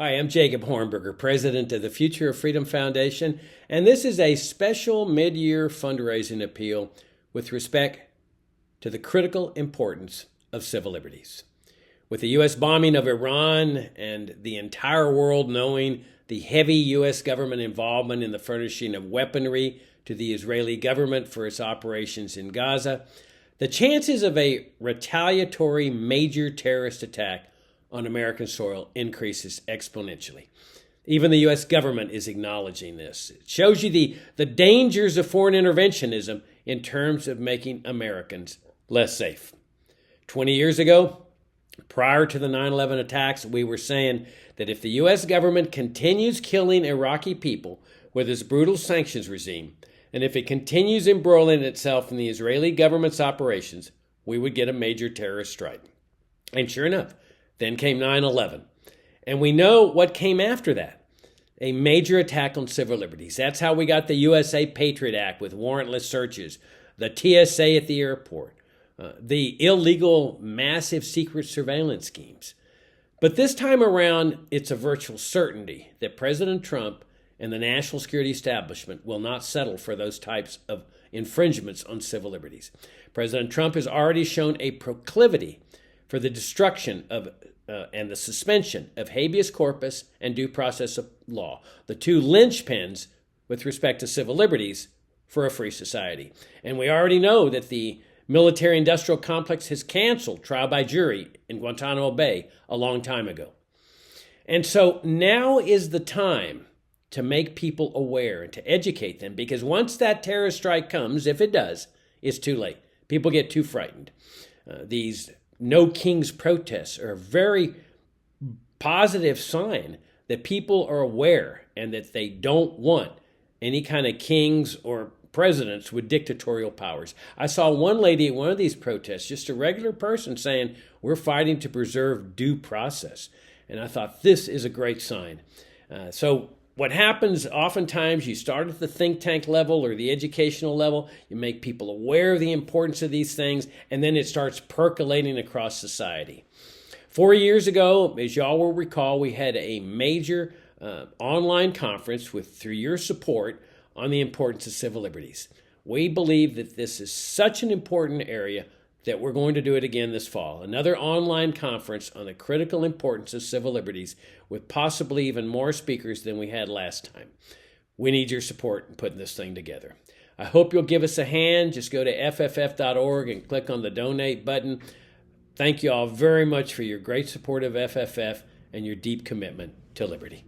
Hi, I'm Jacob Hornberger, president of the Future of Freedom Foundation, and this is a special mid-year fundraising appeal with respect to the critical importance of civil liberties. With the U.S. bombing of Iran and the entire world knowing the heavy U.S. government involvement in the furnishing of weaponry to the Israeli government for its operations in Gaza, the chances of a retaliatory major terrorist attack on American soil increases exponentially. Even the U.S. government is acknowledging this. It shows you the dangers of foreign interventionism in terms of making Americans less safe. 20 years ago, prior to the 9/11 attacks, we were saying that if the U.S. government continues killing Iraqi people with its brutal sanctions regime, and if it continues embroiling itself in the Israeli government's operations, we would get a major terrorist strike. And sure enough, then came 9/11. And we know what came after that. A major attack on civil liberties. That's how we got the USA Patriot Act with warrantless searches, the TSA at the airport, the illegal massive secret surveillance schemes. But this time around, it's a virtual certainty that President Trump and the national security establishment will not settle for those types of infringements on civil liberties. President Trump has already shown a proclivity for the destruction of and the suspension of habeas corpus and due process of law, the two linchpins with respect to civil liberties for a free society. And we already know that the military-industrial complex has canceled trial by jury in Guantanamo Bay a long time ago. And so now is the time to make people aware and to educate them, because once that terrorist strike comes, if it does, it's too late. People get too frightened. These No Kings protests are a very positive sign that people are aware and that they don't want any kind of kings or presidents with dictatorial powers. I saw one lady at one of these protests, just a regular person, saying, "We're fighting to preserve due process." And I thought, this is a great sign. So what happens oftentimes, you start at the think tank level or the educational level, you make people aware of the importance of these things, and then it starts percolating across society. 4 years ago, as y'all will recall, we had a major online conference through your support on the importance of civil liberties. We believe that this is such an important area that we're going to do it again this fall. Another online conference on the critical importance of civil liberties with possibly even more speakers than we had last time. We need your support in putting this thing together. I hope you'll give us a hand. Just go to fff.org and click on the donate button. Thank you all very much for your great support of FFF and your deep commitment to liberty.